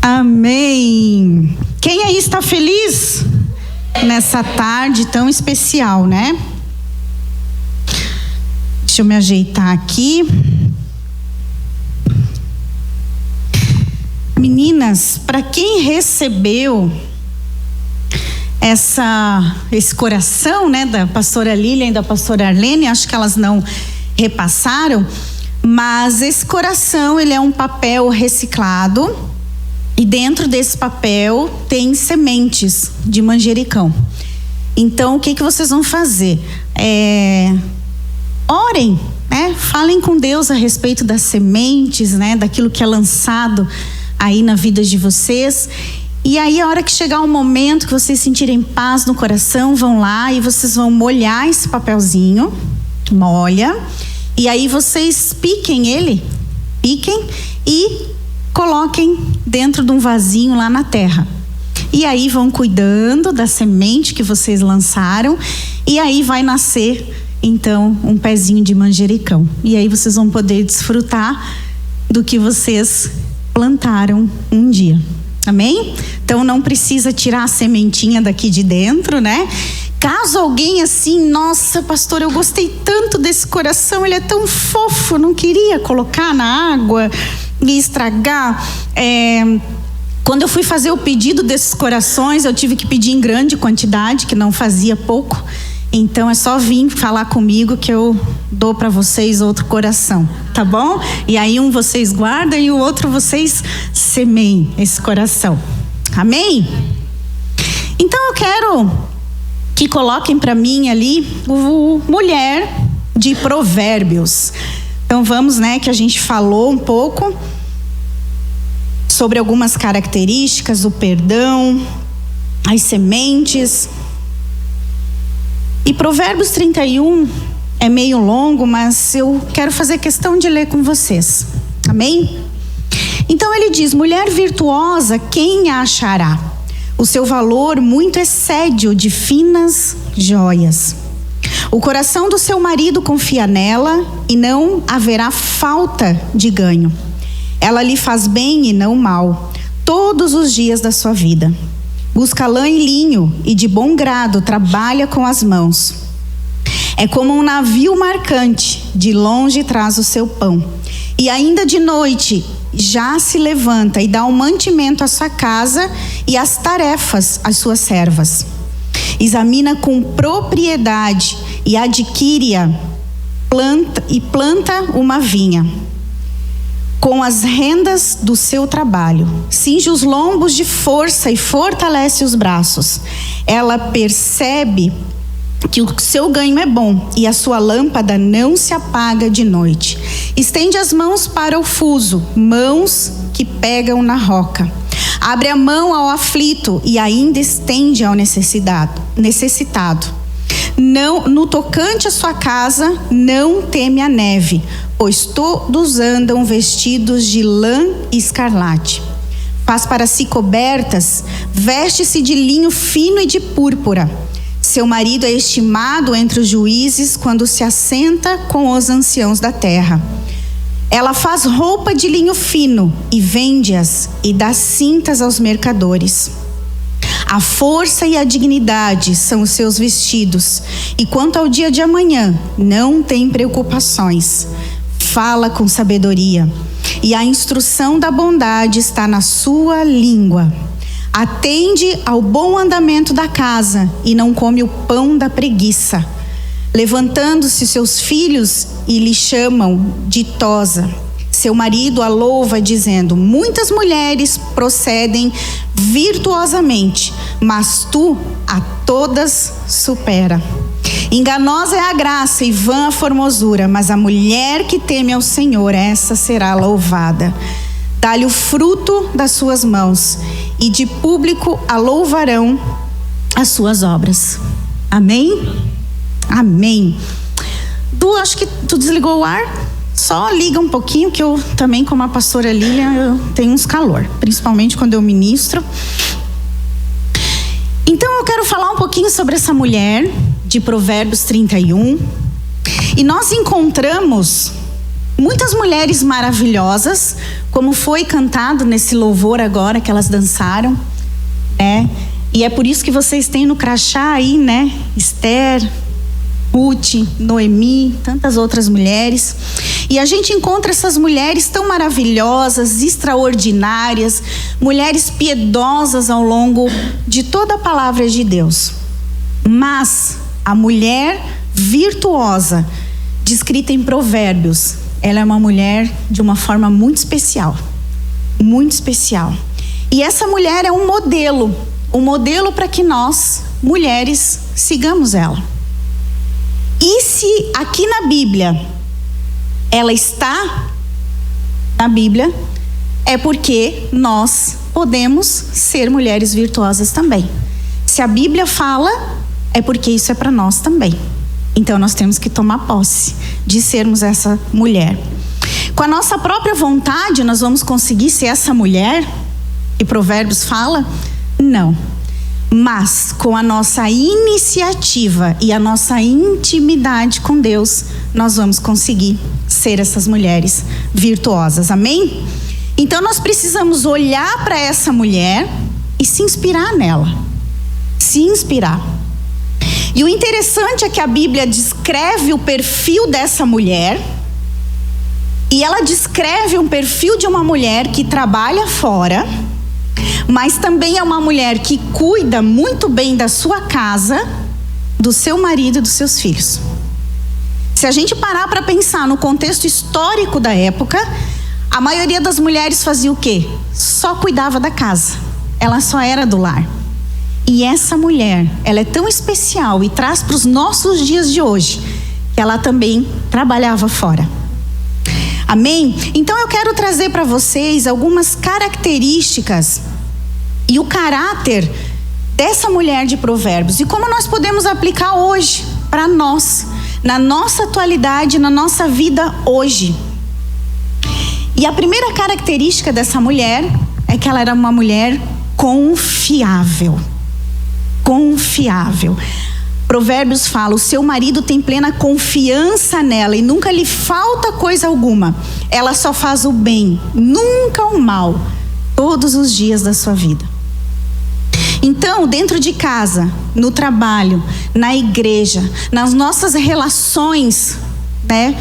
Amém. Quem aí está feliz nessa tarde tão especial, né? Deixa eu me ajeitar aqui. Meninas, para quem recebeu esse coração, né, da pastora Lilian e da pastora Arlene, acho que elas não repassaram, mas esse coração, ele é um papel reciclado e dentro desse papel tem sementes de manjericão. Então, o que vocês vão fazer? Orem, né? Falem com Deus a respeito das sementes, né? Daquilo que é lançado aí na vida de vocês. E aí, a hora que chegar um momento que vocês sentirem paz no coração, vão lá e vocês vão molhar esse papelzinho. Molha. E aí vocês piquem ele. Piquem e coloquem dentro de um vasinho lá na terra. E aí vão cuidando da semente que vocês lançaram. E aí vai nascer, então, um pezinho de manjericão. E aí vocês vão poder desfrutar do que vocês plantaram um dia. Amém? Então não precisa tirar a sementinha daqui de dentro, né? Caso alguém assim, nossa, pastor, eu gostei tanto desse coração, ele é tão fofo, não queria colocar na água e estragar. Quando eu fui fazer o pedido desses corações, eu tive que pedir em grande quantidade, que não fazia pouco. Então é só vir falar comigo que eu dou para vocês outro coração, tá bom? E aí um vocês guardam e o outro vocês semeiem esse coração. Amém? Então eu quero que coloquem para mim ali o Mulher de Provérbios. Então vamos, né, que a gente falou um pouco sobre algumas características, o perdão, as sementes. E Provérbios 31 é meio longo, mas eu quero fazer questão de ler com vocês. Amém? Então ele diz: mulher virtuosa, quem a achará? O seu valor muito excede o de finas joias. O coração do seu marido confia nela e não haverá falta de ganho. Ela lhe faz bem e não mal, todos os dias da sua vida. Busca lã e linho e de bom grado trabalha com as mãos. É como um navio marcante, de longe traz o seu pão. E ainda de noite já se levanta e dá um mantimento à sua casa e as tarefas às suas servas. Examina com propriedade e adquire-a, planta uma vinha. Com as rendas do seu trabalho, cinge os lombos de força e fortalece os braços. Ela percebe que o seu ganho é bom e a sua lâmpada não se apaga de noite. Estende as mãos para o fuso, mãos que pegam na roca. Abre a mão ao aflito e ainda estende ao necessitado. Não, no tocante à sua casa, não teme a neve, pois todos andam vestidos de lã e escarlate. Faz para si cobertas, veste-se de linho fino e de púrpura. Seu marido é estimado entre os juízes quando se assenta com os anciãos da terra. Ela faz roupa de linho fino e vende-as e dá cintas aos mercadores. A força e a dignidade são os seus vestidos, e quanto ao dia de amanhã, não tem preocupações. Fala com sabedoria, e a instrução da bondade está na sua língua. Atende ao bom andamento da casa, e não come o pão da preguiça. Levantando-se seus filhos e lhe chamam ditosa. Seu marido a louva dizendo: muitas mulheres procedem virtuosamente, mas tu a todas supera. Enganosa é a graça e vã a formosura, mas a mulher que teme ao Senhor, essa será louvada. Dá-lhe o fruto das suas mãos, e de público a louvarão as suas obras. Amém? Amém. Acho que tu desligou o ar? Só liga um pouquinho, que eu também, como a pastora Lilian, eu tenho uns calor, principalmente quando eu ministro. Então eu quero falar um pouquinho sobre essa mulher de Provérbios 31. E nós encontramos muitas mulheres maravilhosas, como foi cantado nesse louvor agora que elas dançaram, né? E é por isso que vocês têm no crachá aí, né? Esther, Ruth, Noemi, tantas outras mulheres. E a gente encontra essas mulheres tão maravilhosas, extraordinárias, mulheres piedosas ao longo de toda a palavra de Deus. Mas a mulher virtuosa, descrita em Provérbios, ela é uma mulher de uma forma muito especial. Muito especial. E essa mulher é um modelo para que nós, mulheres, sigamos ela. E se aqui na Bíblia, ela está na Bíblia, é porque nós podemos ser mulheres virtuosas também. Se a Bíblia fala, é porque isso é para nós também. Então nós temos que tomar posse de sermos essa mulher. Com a nossa própria vontade, nós vamos conseguir ser essa mulher que Provérbios fala? Não. Mas com a nossa iniciativa e a nossa intimidade com Deus, nós vamos conseguir ser essas mulheres virtuosas. Amém? Então nós precisamos olhar para essa mulher e se inspirar nela. Se inspirar. E o interessante é que a Bíblia descreve o perfil dessa mulher, e ela descreve um perfil de uma mulher que trabalha fora, mas também é uma mulher que cuida muito bem da sua casa, do seu marido e dos seus filhos. Se a gente parar para pensar no contexto histórico da época, a maioria das mulheres fazia o quê? Só cuidava da casa. Ela só era do lar. E essa mulher, ela é tão especial e traz para os nossos dias de hoje, que ela também trabalhava fora. Amém? Então eu quero trazer para vocês algumas características e o caráter dessa mulher de Provérbios. E como nós podemos aplicar hoje para nós, na nossa atualidade, na nossa vida hoje. E a primeira característica dessa mulher é que ela era uma mulher confiável. Confiável. Provérbios fala: o seu marido tem plena confiança nela e nunca lhe falta coisa alguma. Ela só faz o bem, nunca o mal, todos os dias da sua vida. Então, dentro de casa, no trabalho, na igreja, nas nossas relações, né,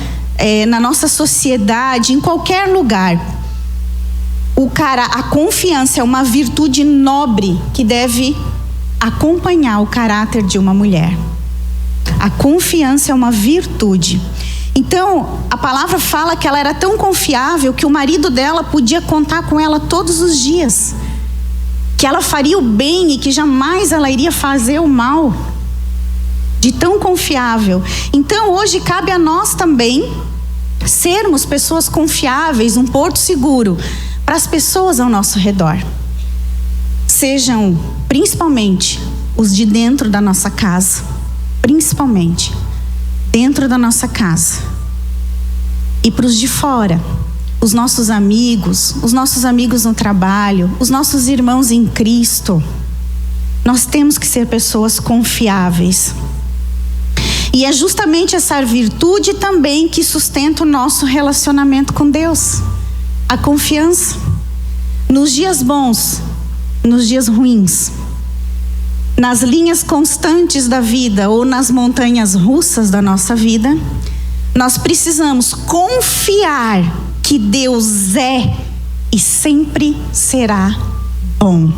na nossa sociedade, em qualquer lugar, a confiança é uma virtude nobre que deve acompanhar o caráter de uma mulher. A confiança é uma virtude. Então, a palavra fala que ela era tão confiável que o marido dela podia contar com ela todos os dias, que ela faria o bem e que jamais ela iria fazer o mal, de tão confiável. Então hoje cabe a nós também sermos pessoas confiáveis, um porto seguro para as pessoas ao nosso redor. Sejam principalmente os de dentro da nossa casa, principalmente dentro da nossa casa. E para os de fora, os nossos amigos no trabalho, os nossos irmãos em Cristo. Nós temos que ser pessoas confiáveis. E é justamente essa virtude também que sustenta o nosso relacionamento com Deus. A confiança. Nos dias bons, nos dias ruins, nas linhas constantes da vida ou nas montanhas russas da nossa vida, nós precisamos confiar que Deus é e sempre será bom.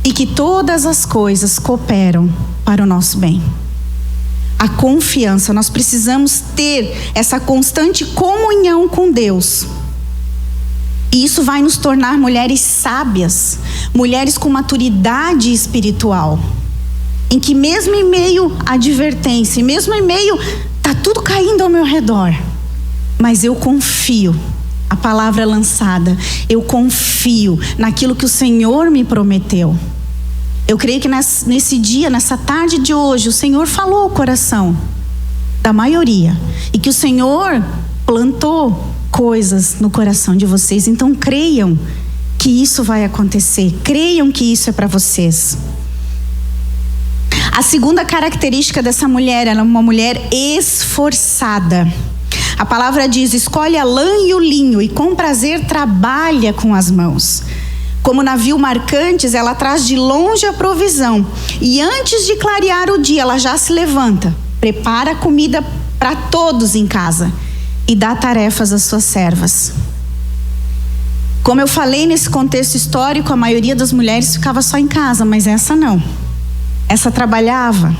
E que todas as coisas cooperam para o nosso bem. A confiança, nós precisamos ter essa constante comunhão com Deus. E isso vai nos tornar mulheres sábias, mulheres com maturidade espiritual. Em que mesmo em meio à advertência, mesmo em meio, está tudo caindo ao meu redor, mas eu confio. A palavra lançada, eu confio naquilo que o Senhor me prometeu. Eu creio que nesse dia, nessa tarde de hoje, o Senhor falou ao coração da maioria. E que o Senhor plantou coisas no coração de vocês. Então creiam que isso vai acontecer. Creiam que isso é para vocês. A segunda característica dessa mulher, ela é uma mulher esforçada. A palavra diz: escolhe a lã e o linho e com prazer trabalha com as mãos. Como navio marcantes, ela traz de longe a provisão. E antes de clarear o dia, ela já se levanta, prepara comida para todos em casa e dá tarefas às suas servas. Como eu falei, nesse contexto histórico, a maioria das mulheres ficava só em casa, mas essa não. Essa trabalhava.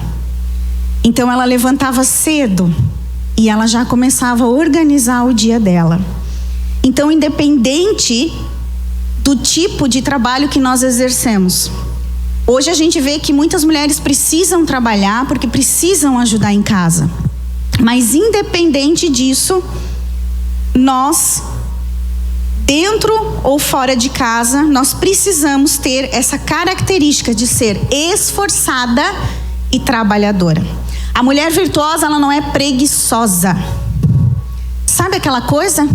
Então ela levantava cedo e ela já começava a organizar o dia dela. Então, independente do tipo de trabalho que nós exercemos, hoje a gente vê que muitas mulheres precisam trabalhar porque precisam ajudar em casa. Mas independente disso, nós, dentro ou fora de casa, nós precisamos ter essa característica de ser esforçada e trabalhadora. A mulher virtuosa, ela não é preguiçosa. Sabe aquela coisa?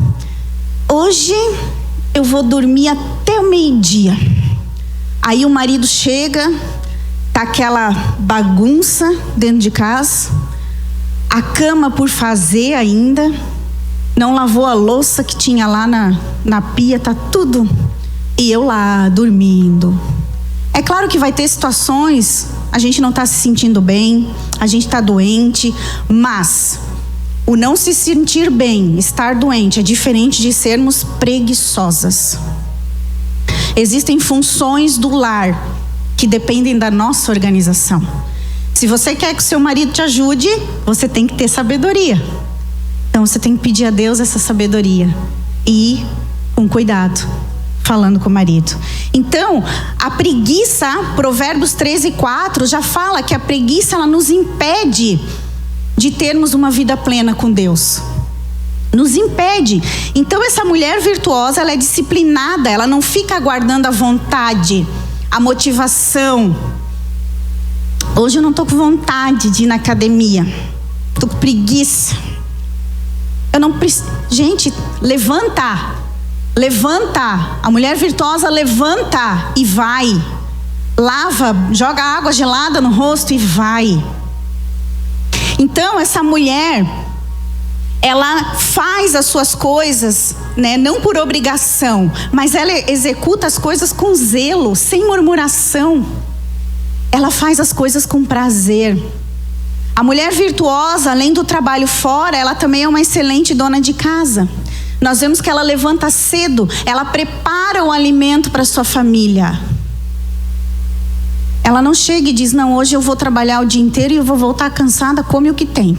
Hoje eu vou dormir até o meio-dia. Aí o marido chega, tá aquela bagunça dentro de casa, a cama por fazer ainda, não lavou a louça que tinha lá na pia, tá tudo. E eu lá, dormindo. É claro que vai ter situações, a gente não está se sentindo bem, a gente está doente, mas o não se sentir bem, estar doente, é diferente de sermos preguiçosas. Existem funções do lar que dependem da nossa organização. Se você quer que o seu marido te ajude, você tem que ter sabedoria. Então você tem que pedir a Deus essa sabedoria e ir com cuidado, falando com o marido. Então, a preguiça, Provérbios 13:4, já fala que a preguiça, ela nos impede de termos uma vida plena com Deus. Nos impede. Então, essa mulher virtuosa, ela é disciplinada, ela não fica aguardando a vontade, a motivação. Hoje eu não estou com vontade de ir na academia, estou com preguiça. Eu não preciso. Gente, levanta. A mulher virtuosa levanta e vai. Lava, joga água gelada no rosto e vai. Então essa mulher, ela faz as suas coisas, né, não por obrigação, mas ela executa as coisas com zelo, sem murmuração. Ela faz as coisas com prazer. A mulher virtuosa, além do trabalho fora, ela também é uma excelente dona de casa. Nós vemos que ela levanta cedo, ela prepara o alimento para sua família. Ela não chega e diz: não, hoje eu vou trabalhar o dia inteiro e eu vou voltar cansada, come o que tem.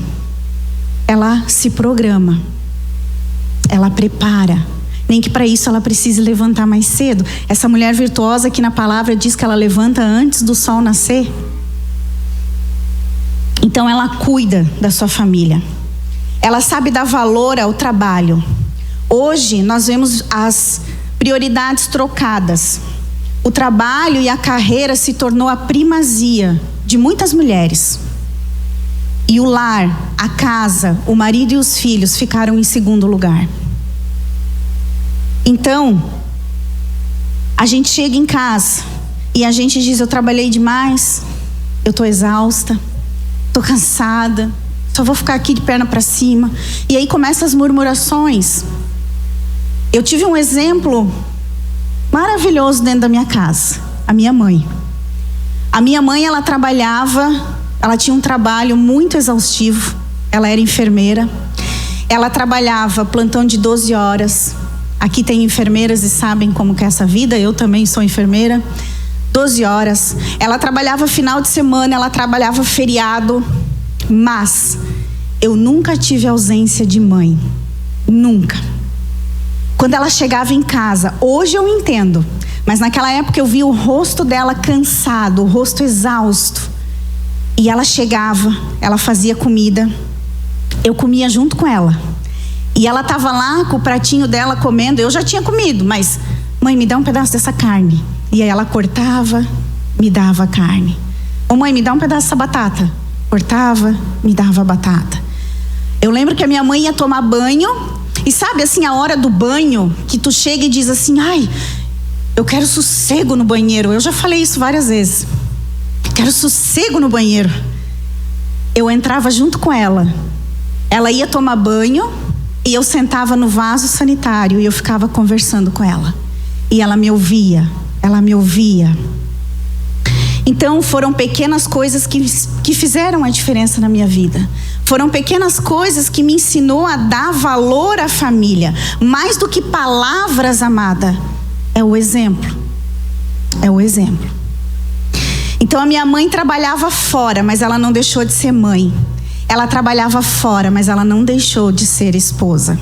Ela se programa, ela prepara, nem que para isso ela precise levantar mais cedo. Essa mulher virtuosa que na palavra diz que ela levanta antes do sol nascer. Então ela cuida da sua família, ela sabe dar valor ao trabalho. Hoje nós vemos as prioridades trocadas. O trabalho e a carreira se tornou a primazia de muitas mulheres. E o lar, a casa, o marido e os filhos ficaram em segundo lugar. Então, a gente chega em casa e a gente diz: eu trabalhei demais, eu estou exausta, estou cansada, só vou ficar aqui de perna para cima. E aí começam as murmurações. Eu tive um exemplo maravilhoso dentro da minha casa. A minha mãe. A minha mãe, ela trabalhava, ela tinha um trabalho muito exaustivo. Ela era enfermeira. Ela trabalhava plantão de 12 horas. Aqui tem enfermeiras e sabem como que é essa vida. Eu também sou enfermeira. 12 horas. Ela trabalhava final de semana, ela trabalhava feriado. Mas eu nunca tive ausência de mãe. Nunca. Quando ela chegava em casa, hoje eu entendo, mas naquela época eu via o rosto dela cansado, o rosto exausto. E ela chegava, ela fazia comida, eu comia junto com ela. E ela estava lá com o pratinho dela comendo, eu já tinha comido, mas: mãe, me dá um pedaço dessa carne. E aí ela cortava, me dava a carne. Ô mãe, me dá um pedaço dessa batata. Cortava, me dava a batata. Eu lembro que a minha mãe ia tomar banho. E sabe assim, a hora do banho, que tu chega e diz assim: ai, eu quero sossego no banheiro. Eu já falei isso várias vezes. Quero sossego no banheiro. Eu entrava junto com ela. Ela ia tomar banho, E eu sentava no vaso sanitário e eu ficava conversando com ela. E ela me ouvia, ela me ouvia. Então foram pequenas coisas que fizeram a diferença na minha vida. Foram pequenas coisas que me ensinou a dar valor à família. Mais do que palavras, amada, é o exemplo. É o exemplo. Então a minha mãe trabalhava fora, mas ela não deixou de ser mãe. Ela trabalhava fora, mas ela não deixou de ser esposa.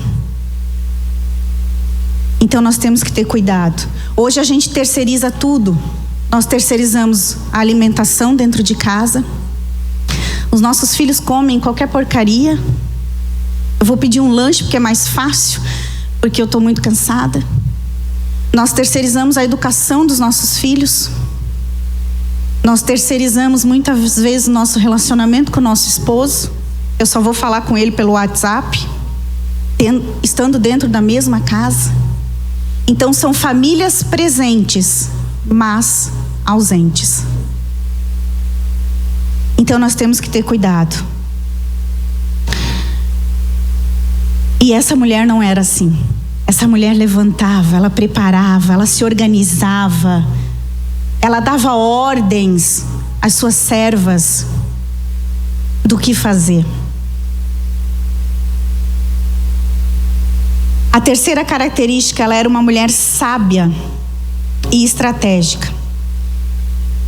Então nós temos que ter cuidado. Hoje a gente terceiriza tudo. Nós terceirizamos a alimentação dentro de casa. Os nossos filhos comem qualquer porcaria. Eu vou pedir um lanche porque é mais fácil, porque eu estou muito cansada. Nós terceirizamos a educação dos nossos filhos. Nós terceirizamos muitas vezes o nosso relacionamento com o nosso esposo. Eu só vou falar com ele pelo WhatsApp, estando dentro da mesma casa. Então são famílias presentes, mas ausentes. Então nós temos que ter cuidado. E essa mulher não era assim. Essa mulher levantava, ela preparava, ela se organizava. Ela dava ordens às suas servas do que fazer. A terceira característica, ela era uma mulher sábia e estratégica.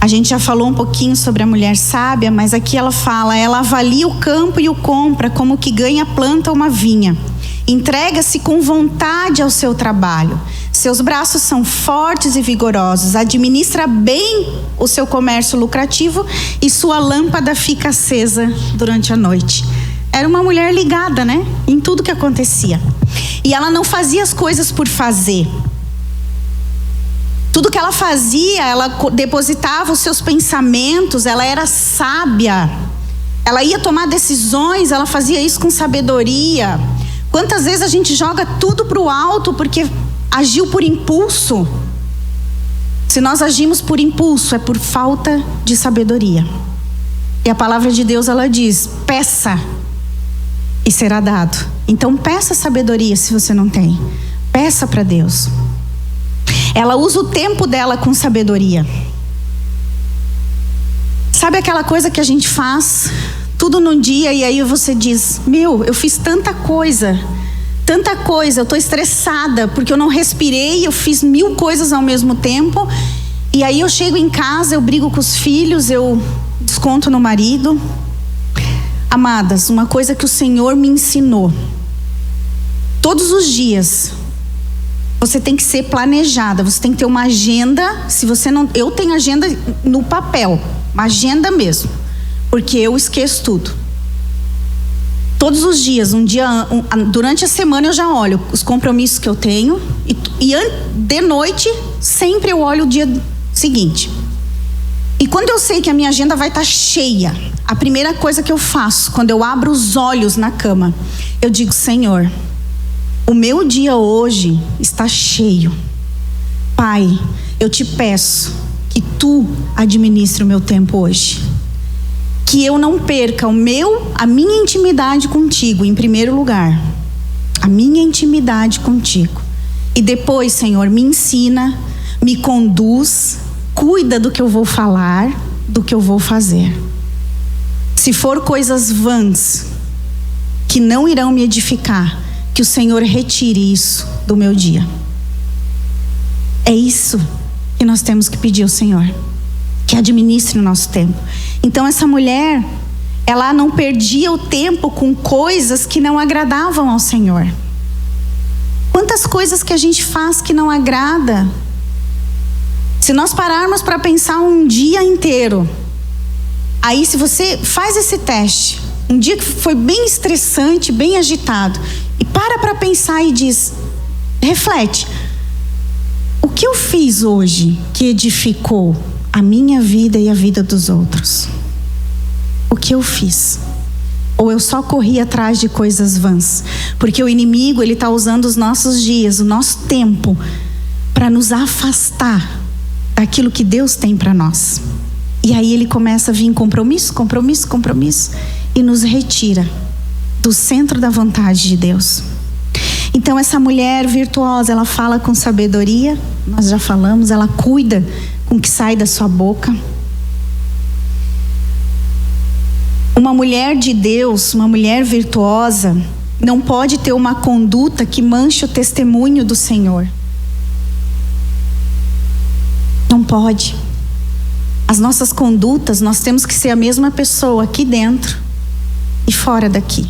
A gente já falou um pouquinho sobre a mulher sábia, mas aqui ela fala, ela avalia o campo e o compra como que ganha planta uma vinha. Entrega-se com vontade ao seu trabalho. Seus braços são fortes e vigorosos. Administra bem o seu comércio lucrativo e sua lâmpada fica acesa durante a noite. Era uma mulher ligada, né? Em tudo que acontecia. E ela não fazia as coisas por fazer. Tudo que ela fazia, ela depositava os seus pensamentos, ela era sábia. Ela ia tomar decisões, ela fazia isso com sabedoria. Quantas vezes a gente joga tudo para o alto porque agiu por impulso? Se nós agimos por impulso, é por falta de sabedoria. E a palavra de Deus, ela diz, peça e será dado. Então peça sabedoria se você não tem. Peça para Deus. Ela usa o tempo dela com sabedoria. Sabe aquela coisa que a gente faz tudo num dia e aí você diz, eu fiz tanta coisa, eu estou estressada porque eu não respirei, eu fiz 1000 coisas ao mesmo tempo, e aí eu chego em casa, eu brigo com os filhos, eu desconto no marido. Amadas, uma coisa que o Senhor me ensinou, todos os dias, você tem que ser planejada, você tem que ter uma agenda. Se você não, eu tenho agenda no papel, uma agenda mesmo, porque eu esqueço tudo. Todos os dias, durante a semana eu já olho os compromissos que eu tenho e de noite sempre eu olho o dia seguinte. E quando eu sei que a minha agenda vai estar cheia, a primeira coisa que eu faço, quando eu abro os olhos na cama, eu digo, Senhor, o meu dia hoje está cheio. Pai, eu te peço que tu administre o meu tempo hoje. Que eu não perca a minha intimidade contigo em primeiro lugar. A minha intimidade contigo. E depois, Senhor, me ensina, me conduz, cuida do que eu vou falar, do que eu vou fazer. Se for coisas vãs, que não irão me edificar, que o Senhor retire isso do meu dia. É isso que nós temos que pedir ao Senhor, que administre o nosso tempo. Então essa mulher, ela não perdia o tempo com coisas que não agradavam ao Senhor. Quantas coisas que a gente faz que não agrada? Se nós pararmos para pensar um dia inteiro, aí se você faz esse teste, um dia que foi bem estressante, bem agitado, e para pensar e diz, reflete, o que eu fiz hoje que edificou a minha vida e a vida dos outros? O que eu fiz? Ou eu só corri atrás de coisas vãs? Porque o inimigo, ele está usando os nossos dias, o nosso tempo, para nos afastar daquilo que Deus tem para nós. E aí ele começa a vir compromisso, e nos retira do centro da vontade de Deus. Então essa mulher virtuosa, ela fala com sabedoria, nós já falamos, ela cuida com o que sai da sua boca. Uma mulher de Deus, uma mulher virtuosa, não pode ter uma conduta que manche o testemunho do Senhor. Não pode. As nossas condutas, nós temos que ser a mesma pessoa aqui dentro e fora daqui.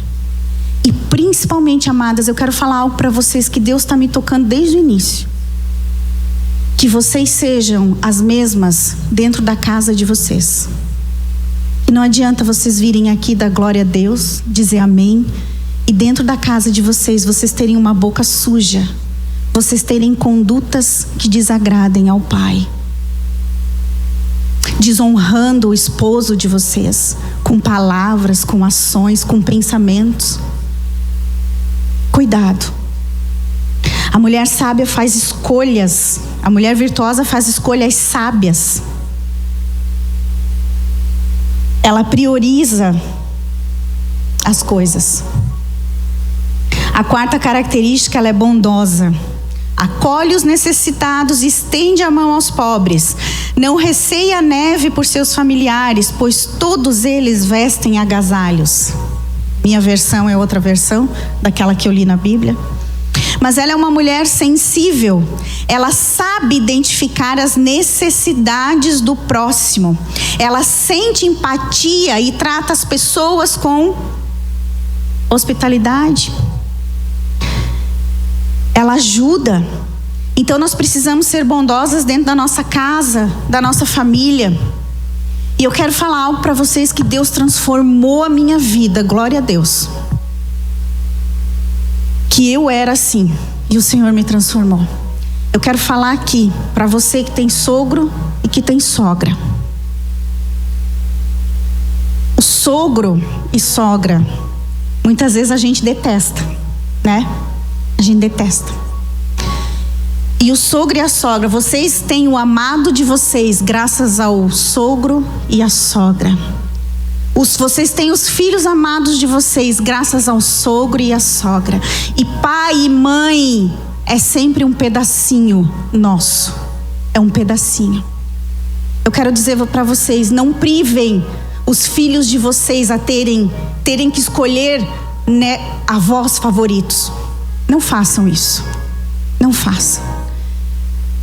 E principalmente, amadas, eu quero falar algo para vocês que Deus está me tocando desde o início. Que vocês sejam as mesmas dentro da casa de vocês. E não adianta vocês virem aqui dar glória a Deus, dizer amém, e dentro da casa de vocês, vocês terem uma boca suja, vocês terem condutas que desagradem ao Pai, desonrando o esposo de vocês, com palavras, com ações, com pensamentos. Cuidado. A mulher sábia faz escolhas, a mulher virtuosa faz escolhas sábias. Ela prioriza as coisas. A quarta característica, ela é bondosa. Acolhe os necessitados, estende a mão aos pobres. Não receia a neve por seus familiares, pois todos eles vestem agasalhos. Minha versão é outra versão daquela que eu li na Bíblia. Mas ela é uma mulher sensível. Ela sabe identificar as necessidades do próximo. Ela sente empatia e trata as pessoas com hospitalidade. Ela ajuda. Então nós precisamos ser bondosas dentro da nossa casa, da nossa família. E eu quero falar algo para vocês que Deus transformou a minha vida, glória a Deus. Que eu era assim e o Senhor me transformou. Eu quero falar aqui para você que tem sogro e que tem sogra. O sogro e sogra, muitas vezes a gente detesta, né? A gente detesta. E o sogro e a sogra, vocês têm o amado de vocês graças ao sogro e à sogra. Vocês têm os filhos amados de vocês graças ao sogro e à sogra. E pai e mãe é sempre um pedacinho nosso. É um pedacinho. Eu quero dizer para vocês, não privem os filhos de vocês a terem que escolher, né, avós favoritos. Não façam isso. Não façam.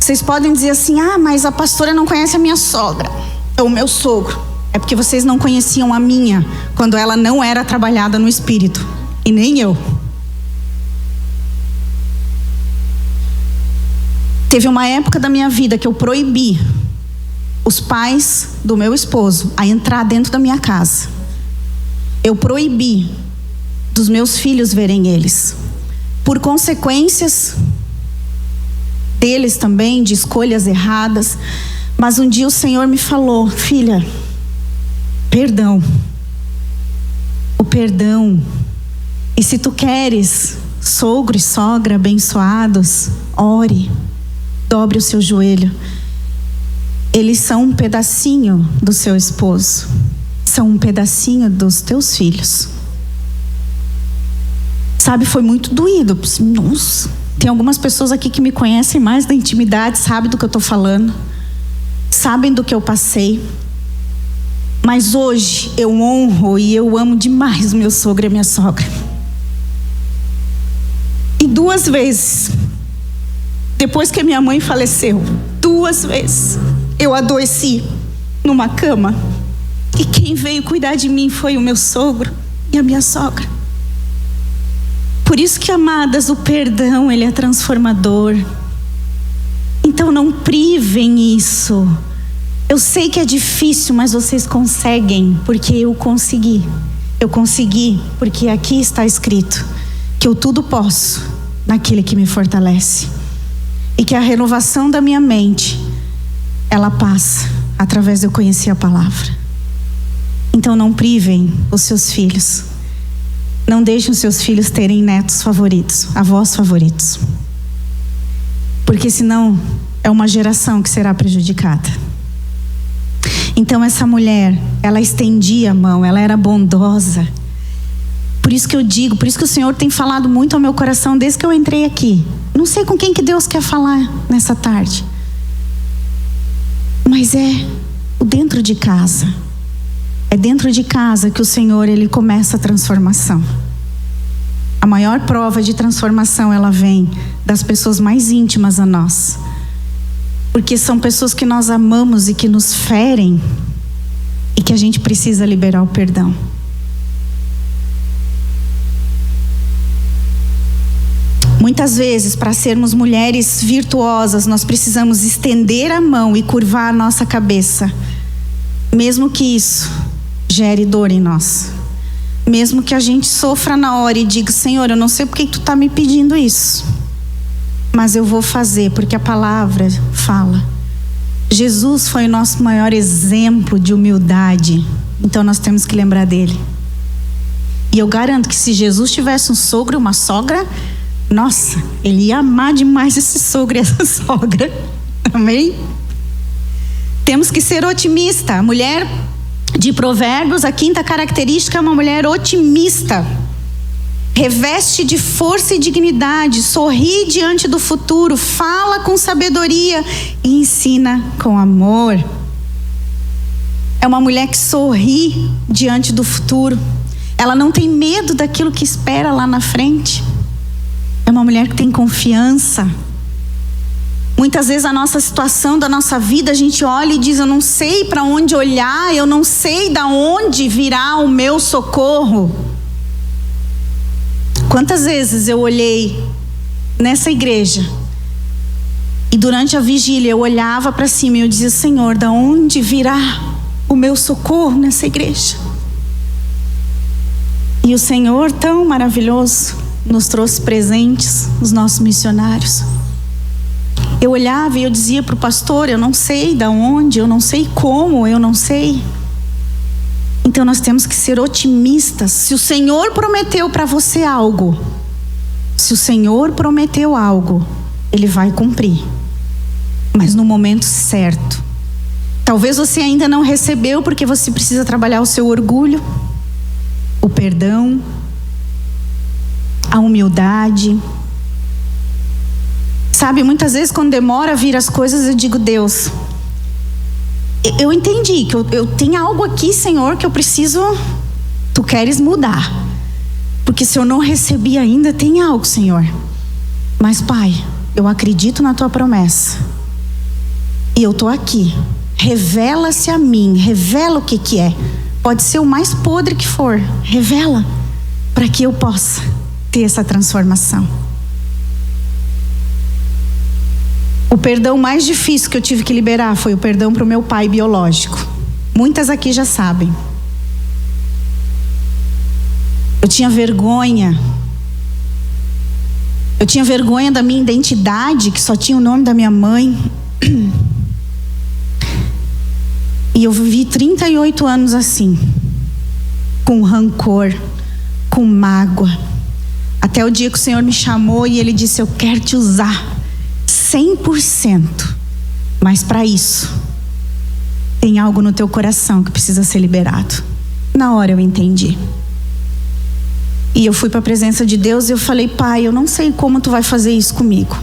Vocês podem dizer assim, mas a pastora não conhece a minha sogra, ou o meu sogro. É porque vocês não conheciam a minha, quando ela não era trabalhada no espírito. E nem eu. Teve uma época da minha vida que eu proibi os pais do meu esposo a entrar dentro da minha casa. Eu proibi dos meus filhos verem eles. Por consequências deles também, de escolhas erradas. Mas um dia o Senhor me falou, filha, perdão. O perdão. E se tu queres sogro e sogra abençoados, ore, dobre o seu joelho. Eles são um pedacinho do seu esposo, são um pedacinho dos teus filhos. Sabe, foi muito doído. Nossa, tem algumas pessoas aqui que me conhecem mais da intimidade, sabem do que eu estou falando, sabem do que eu passei. Mas hoje eu honro e eu amo demais o meu sogro e a minha sogra. E 2 vezes, depois que a minha mãe faleceu, 2 vezes eu adoeci numa cama. E quem veio cuidar de mim foi o meu sogro e a minha sogra. Por isso que, amadas, o perdão, ele é transformador. Então não privem isso. Eu sei que é difícil, mas vocês conseguem, porque eu consegui. Eu consegui, porque aqui está escrito que eu tudo posso naquele que me fortalece. E que a renovação da minha mente, ela passa através de eu conhecer a palavra. Então não privem os seus filhos. Não deixem os seus filhos terem netos favoritos, avós favoritos. Porque senão é uma geração que será prejudicada. Então essa mulher, ela estendia a mão, ela era bondosa. Por isso que eu digo, por isso que o Senhor tem falado muito ao meu coração desde que eu entrei aqui. Não sei com quem que Deus quer falar nessa tarde. Mas é o dentro de casa. É dentro de casa que o Senhor, Ele começa a transformação. A maior prova de transformação, ela vem das pessoas mais íntimas a nós. Porque são pessoas que nós amamos e que nos ferem e que a gente precisa liberar o perdão. Muitas vezes, para sermos mulheres virtuosas, nós precisamos estender a mão e curvar a nossa cabeça. Mesmo que isso gere dor em nós. Mesmo que a gente sofra na hora e diga: Senhor, eu não sei porque tu está me pedindo isso, mas eu vou fazer, porque a palavra fala. Jesus foi o nosso maior exemplo de humildade. Então nós temos que lembrar dele. E eu garanto que se Jesus tivesse um sogro e uma sogra, nossa, ele ia amar demais esse sogro e essa sogra. Amém? Temos que ser otimista. A mulher de Provérbios, a quinta característica é uma mulher otimista. Reveste de força e dignidade, sorri diante do futuro, fala com sabedoria e ensina com amor. É uma mulher que sorri diante do futuro. Ela não tem medo daquilo que espera lá na frente. É uma mulher que tem confiança. Muitas vezes a nossa situação da nossa vida, a gente olha e diz: eu não sei para onde olhar, eu não sei de onde virá o meu socorro. Quantas vezes eu olhei nessa igreja e durante a vigília eu olhava para cima e eu dizia: Senhor, de onde virá o meu socorro nessa igreja? E o Senhor, tão maravilhoso, nos trouxe presentes, os nossos missionários. Eu olhava e eu dizia para o pastor: eu não sei de onde, eu não sei como, eu não sei. Então nós temos que ser otimistas. Se o Senhor prometeu para você algo, se o Senhor prometeu algo, Ele vai cumprir, mas no momento certo. Talvez você ainda não recebeu porque você precisa trabalhar o seu orgulho, o perdão, a humildade. Sabe, muitas vezes quando demora a vir as coisas, eu digo: Deus, eu entendi que eu tenho algo aqui, Senhor, que eu preciso, tu queres mudar. Porque se eu não recebi ainda, tem algo, Senhor. Mas Pai, eu acredito na tua promessa. E eu estou aqui. Revela-se a mim, revela o que é. Pode ser o mais podre que for, revela, para que eu possa ter essa transformação. O perdão mais difícil que eu tive que liberar foi o perdão para o meu pai biológico. Muitas aqui já sabem. Eu tinha vergonha. Eu tinha vergonha da minha identidade, que só tinha o nome da minha mãe. E eu vivi 38 anos assim, com rancor, com mágoa. Até o dia que o Senhor me chamou e Ele disse: eu quero te usar 100%. Mas para isso, tem algo no teu coração que precisa ser liberado. Na hora eu entendi. E eu fui para a presença de Deus e eu falei: Pai, eu não sei como tu vai fazer isso comigo.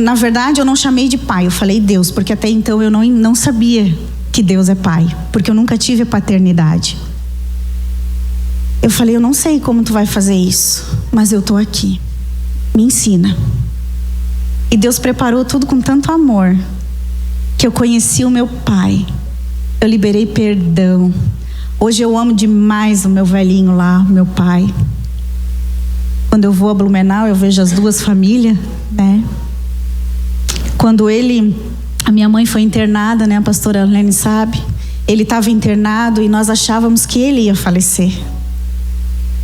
Na verdade, eu não chamei de pai, eu falei Deus, porque até então eu não sabia que Deus é pai, porque eu nunca tive a paternidade. Eu falei: eu não sei como tu vai fazer isso, mas eu estou aqui, me ensina. E Deus preparou tudo com tanto amor, que eu conheci o meu pai, eu liberei perdão. Hoje eu amo demais o meu velhinho lá, o meu pai. Quando eu vou a Blumenau, eu vejo as duas famílias, né? Quando a minha mãe foi internada, né? A pastora Arlene sabe. Ele estava internado e nós achávamos que ele ia falecer.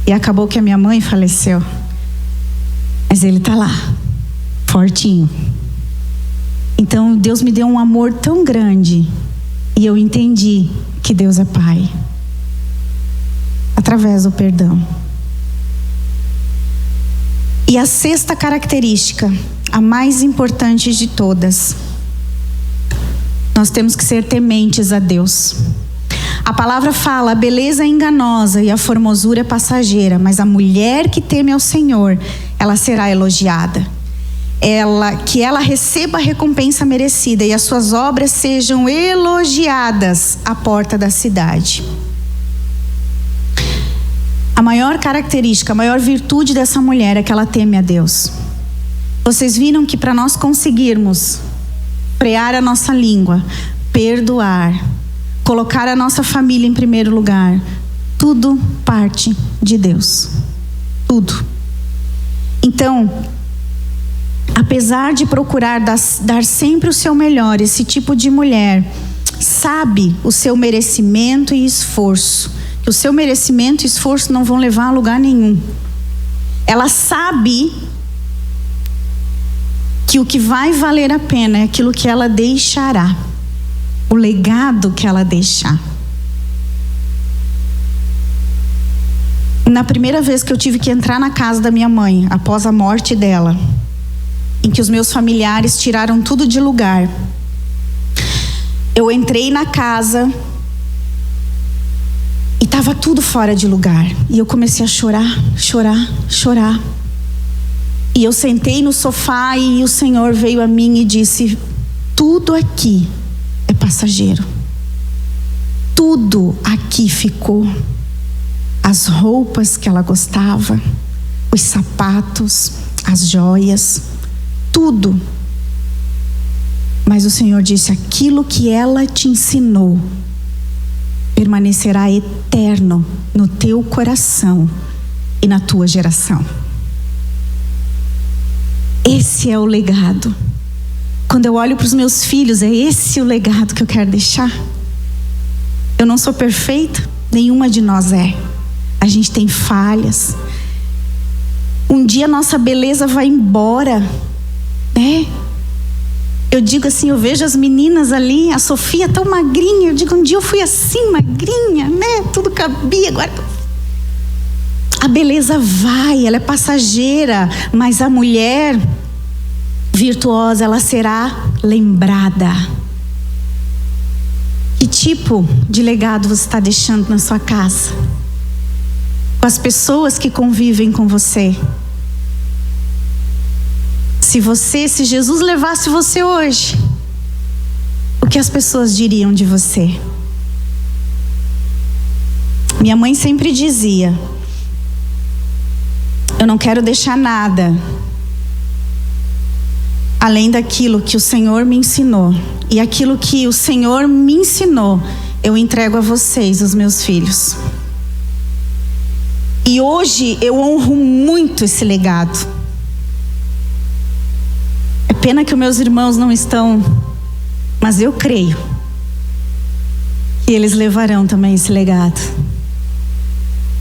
E acabou que a minha mãe faleceu. Mas ele está lá, fortinho. Então Deus me deu um amor tão grande. E eu entendi que Deus é Pai. Através do perdão. E a sexta característica, a mais importante de todas: nós temos que ser tementes a Deus. A A palavra fala: a beleza é enganosa e a formosura é passageira, mas a mulher que teme ao Senhor, ela será elogiada. Que ela receba a recompensa merecida e as suas obras sejam elogiadas à porta da cidade. A maior característica, a maior virtude dessa mulher é que ela teme a Deus. Vocês viram que para nós conseguirmos frear a nossa língua, perdoar, colocar a nossa família em primeiro lugar, tudo parte de Deus. Tudo. Então, apesar de procurar dar sempre o seu melhor, esse tipo de mulher sabe o seu merecimento e esforço. Que o seu merecimento e esforço não vão levar a lugar nenhum. Ela sabe que o que vai valer a pena é aquilo que ela deixará. O legado que ela deixar. Na primeira vez que eu tive que entrar na casa da minha mãe, após a morte dela, em que os meus familiares tiraram tudo de lugar, eu entrei na casa e estava tudo fora de lugar. E eu comecei a chorar. E eu sentei no sofá e o Senhor veio a mim e disse: tudo aqui é passageiro. Tudo aqui ficou. As roupas que ela gostava, os sapatos, as joias, tudo. Mas o Senhor disse: aquilo que ela te ensinou permanecerá eterno no teu coração e na tua geração. Esse é o legado. Quando eu olho para os meus filhos, é esse o legado que eu quero deixar. Eu não sou perfeita, nenhuma de nós é. A gente tem falhas. Um dia a nossa beleza vai embora, né? Eu digo assim, eu vejo as meninas ali, a Sofia tão magrinha, eu digo, um dia eu fui assim, magrinha, né? Tudo cabia, agora... A beleza vai, ela é passageira, mas a mulher virtuosa, ela será lembrada. Que tipo de legado você está deixando na sua casa? Com as pessoas que convivem com você? Se Jesus levasse você hoje, o que as pessoas diriam de você? Minha mãe sempre dizia: eu não quero deixar nada além daquilo que o Senhor me ensinou. E aquilo que o Senhor me ensinou, eu entrego a vocês, os meus filhos. E hoje eu honro muito esse legado. É pena que os meus irmãos não estão, mas eu creio que eles levarão também esse legado.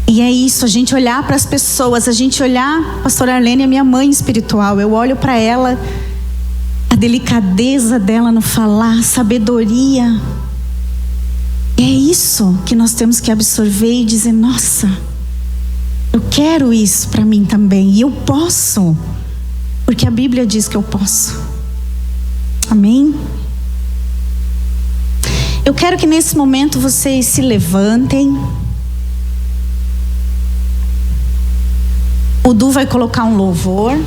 E é isso, a gente olhar para as pessoas, a gente olhar, pastora Arlene é minha mãe espiritual, eu olho para ela, a delicadeza dela no falar, a sabedoria. E é isso que nós temos que absorver e dizer: nossa, eu quero isso para mim também, e eu posso, porque a Bíblia diz que eu posso. Amém? Eu quero que nesse momento vocês se levantem. O Du vai colocar um louvor.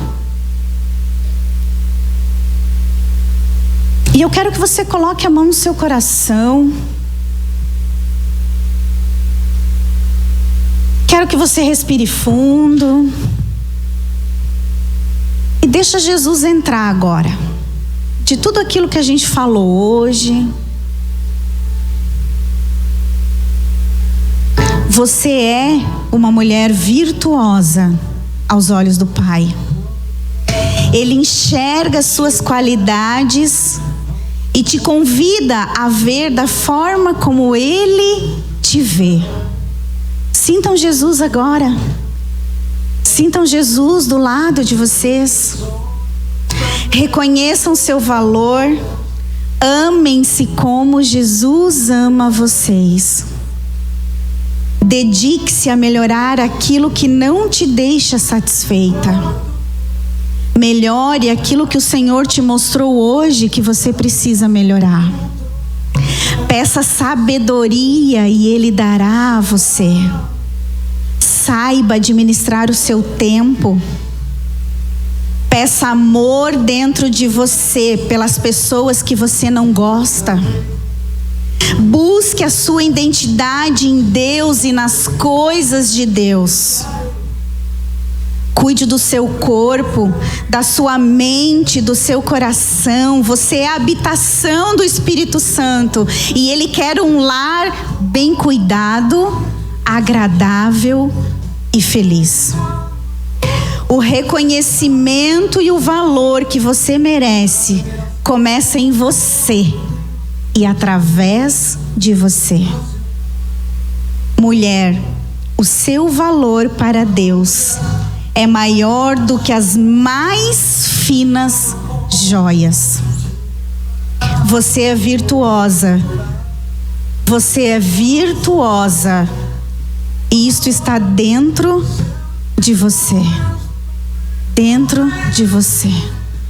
E eu quero que você coloque a mão no seu coração. Quero que você respire fundo. E deixa Jesus entrar agora. De tudo aquilo que a gente falou hoje. Você é uma mulher virtuosa aos olhos do Pai. Ele enxerga suas qualidades e te convida a ver da forma como Ele te vê. Sintam Jesus agora. Sintam Jesus do lado de vocês. Reconheçam seu valor. Amem-se como Jesus ama vocês. Dedique-se a melhorar aquilo que não te deixa satisfeita. Melhore aquilo que o Senhor te mostrou hoje que você precisa melhorar. Peça sabedoria e Ele dará a você. Saiba administrar o seu tempo. Peça amor dentro de você pelas pessoas que você não gosta. Busque a sua identidade em Deus e nas coisas de Deus. Cuide do seu corpo, da sua mente, do seu coração. Você é a habitação do Espírito Santo e Ele quer um lar bem cuidado, agradável e feliz. O reconhecimento e o valor que você merece começa em você e através de você. Mulher, o seu valor para Deus é maior do que as mais finas joias. Você é virtuosa. Você é virtuosa. E isto está dentro de você. Dentro de você.